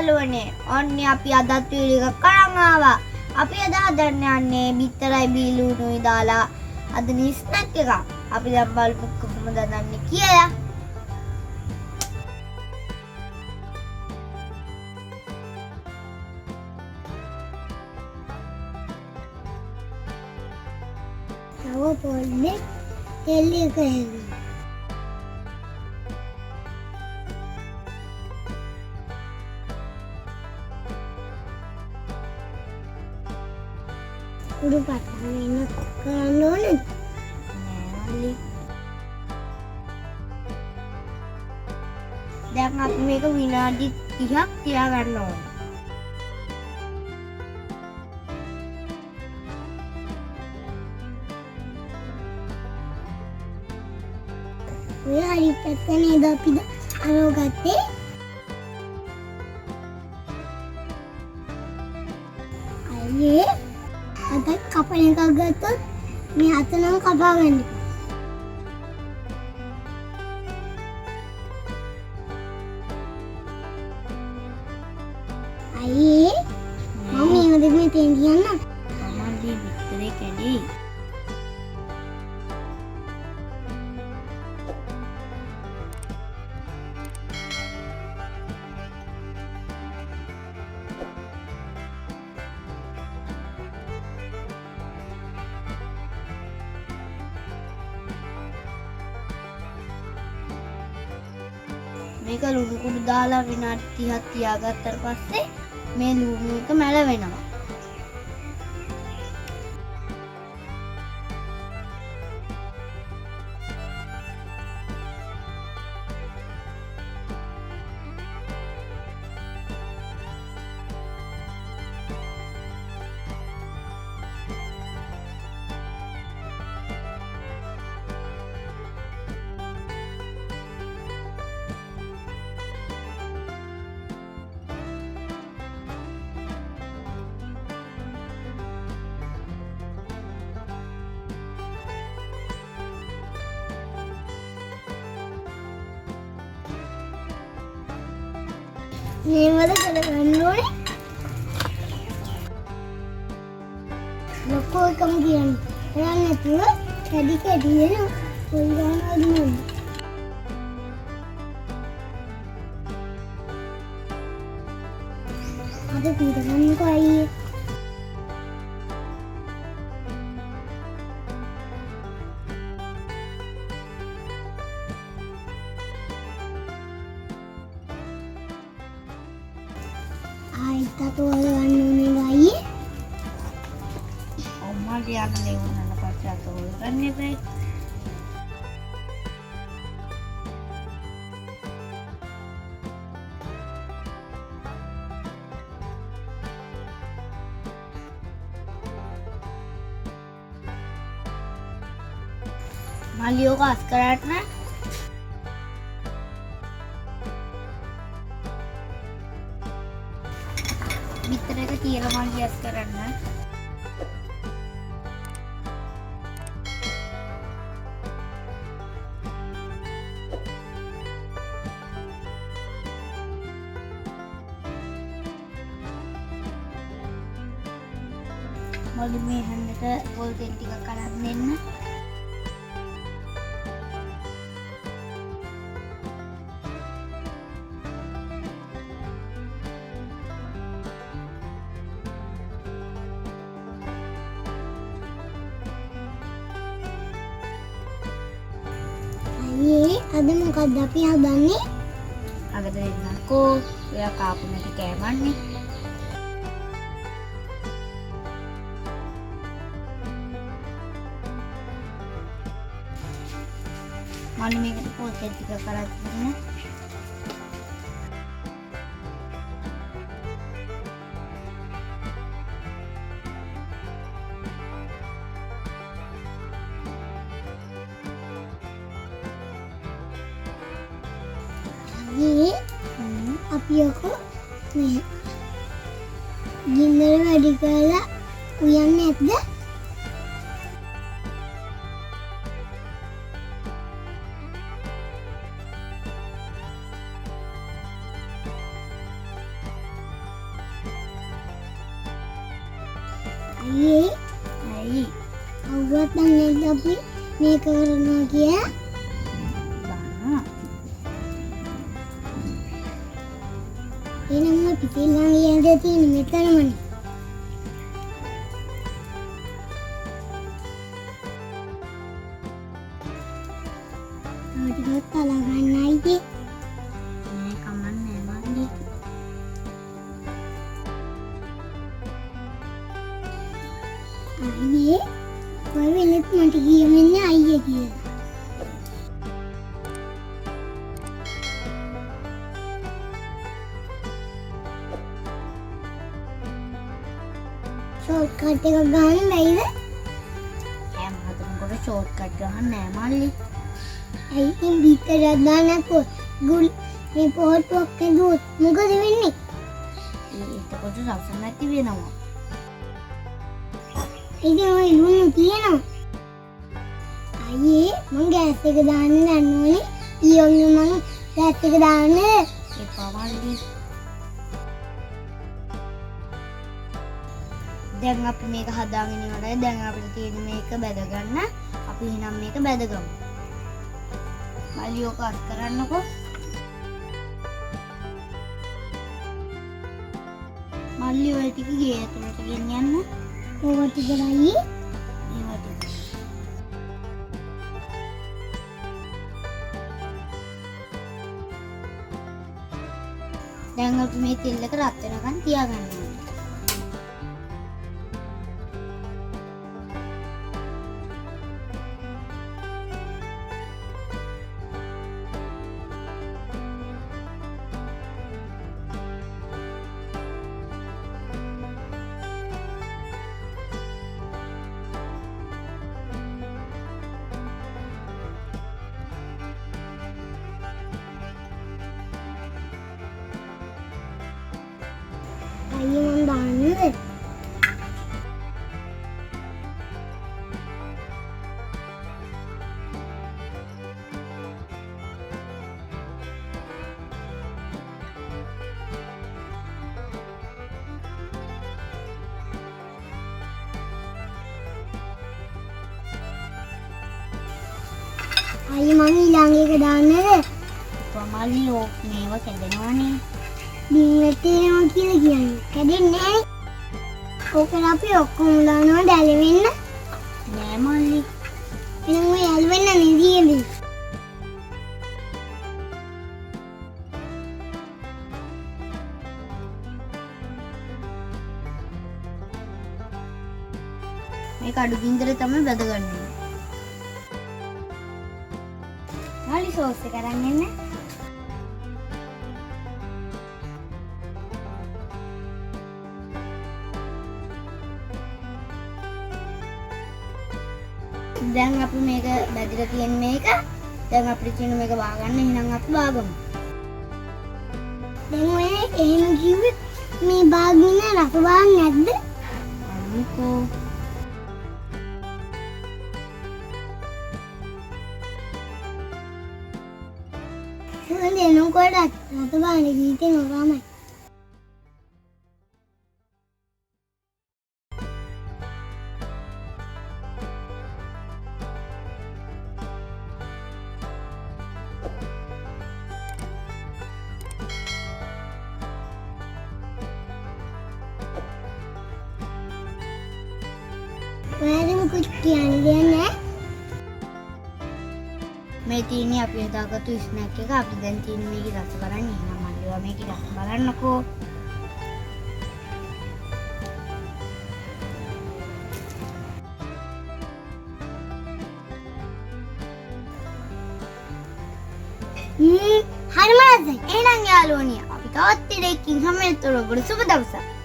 යාළුවනේ. ඔන්නේ අපි අදත් වීඩියෝ එකක් අරන් ආවා. අපි අද හදන්න යන්නේ බිත්තරයි බීලුණුයි දාලා අදනි ස්නැක් එකක්. අපි දැන් බලමු කොහොමද හදන්නේ කියලා. තව පොඩ්ඩක් තෙල් එක එන්න. උඩු පටන් එන්න කරන්න ඕනේ නෑ. දැන් අපි මේක විනාඩි 30ක් තියාගන්න ඕනේ. ඔය හරි පැත්ත නේද අපි අරගත්තේ. අයියේ අද කපන එකක් ගත්තොත් මේ අත නම් කපා ගන්න. අයියේ මම මේ දෙන්නේ තෙන් කියන්න. මමදී විතරේ කැඩේ. මේක ලුණු කුඩු දාලා විනාඩි 30ක් තියාගත්තට පස්සේ මේ ලුණු එක මැල වෙනවා. මේ වල කරගන්න ඕනේ. ලොකෝ එකම කියන්නේ. එයා නැතුව කැඩි කැඩි වෙන පොල් ගන්නවා දුන්න. අද පීඩ ගන්නකෝ අයියේ. आइता तो गන්න ඕනේ අයියේ. අම්මට යන්නේ වුණාට පස්සේ අත හොල්ගන්න එපා. मालियों का अस्कराट ना बित्तर का तीर माली अस्कराट ना माली में हमने का बोल देंटी का करार देना ये अද මොකක්ද අපි හදන්නේ? අද දෙන්නකෝ ඔයා කාපු නැති කෑමන්නේ. මම මේකට පොතේ ටික කරලා දෙන්න. ये අපි යකෝ මේ ගින්නර වැඩි කරලා උයන්නේ නැද්ද? අයියේ ඇයි? කවුරුත් දන්නේ අපි මේක කරනවා කියලා. බා. එනම්ම පිටිල්ලන් යන්නේ තියෙන මෙතනමනේ. ටිකක් තලා ගන්න අයියේ. මේ කමන්නේ මල්ලි. අයියේ ඔය වෙලෙත් මට කියවෙන්නේ අයියේ කියලා. ෂෝට්කට් එක ගන්න බැයිද? හැම හදනකොට ෂෝට්කට් ගහන්න නෑ මල්ලි. ඇයි ඉතින් බිත්තරයක් දාන්නකෝ ගුල් මේ පොට්ටුවක් ඇදුවොත් මොකද වෙන්නේ? එතකොට රස නැති වෙනවා. ඉතින් ඔය ලුණු තියෙනවා. අයියේ මං ගෑස් එක දාන්න යන්නේ. ඊයොන් මං ගෑස් එක දාන්න. එපා මල්ලි. දැන් අපි මේක හදාගෙන ඉවරයි. දැන් අපිට තියෙන මේක බැද ගන්න. අපි එහෙනම් මේක බැදගමු. මල්ලි ඔක අත් කරන්නකෝ. මල්ලි ඔය ටික ගේ ඇතුලට ගෙනියන්න. ඕවා ටික අයියේ. ඒවා ටික. දැන් අපි මේ තෙල් එක රත් වෙනකන් තියාගන්න ඕනේ. අයියේ මං දාන්නද? අයියේ මං ඊළඟ එක දාන්නද? මල්ලි ඕක මේව කැඩෙනවනේ. බින්නට තියෙනවා කියලා කියන්නේ. කැඩෙන්නේ නැහැ. ඕකෙන් අපි ඔක්කොම දානවා දැලෙන්න. නෑ මල්ලි. එහෙනම් ඔය ඇල්වෙන්න නෙදියේදී. මේක අඩු ගින්දරේ තමයි බැදගන්නේ. මල්ලි සෝස් එක අරන් එන්න. දැන් අපි මේක බැදලා තියෙන මේක දැන් අපිට තියෙන මේක බාගන්න. එහෙනම් අපි බාගමු. දැන් ඔය එහෙම කිව්වේ මේ බාගින රස බාන් නැද්ද? අනිකෝ දෙනකොට රස බාන ගීතේ මොකමයි. ඔයාලම කුච් කියන්නේ නැහැ. මේ තියෙන්නේ අපි හදාගත්තු ස්නැක් එක. අපි දැන් තියෙන්නේ මේකේ රස බලන්න. එහෙනම් මල්ලිවා මේකේ රස බලන්නකෝ. හරිම රසයි. එහෙනම් යාළුවනි අපි තවත් දෙයකින් හැමතෙරකට සුබ දවසක්.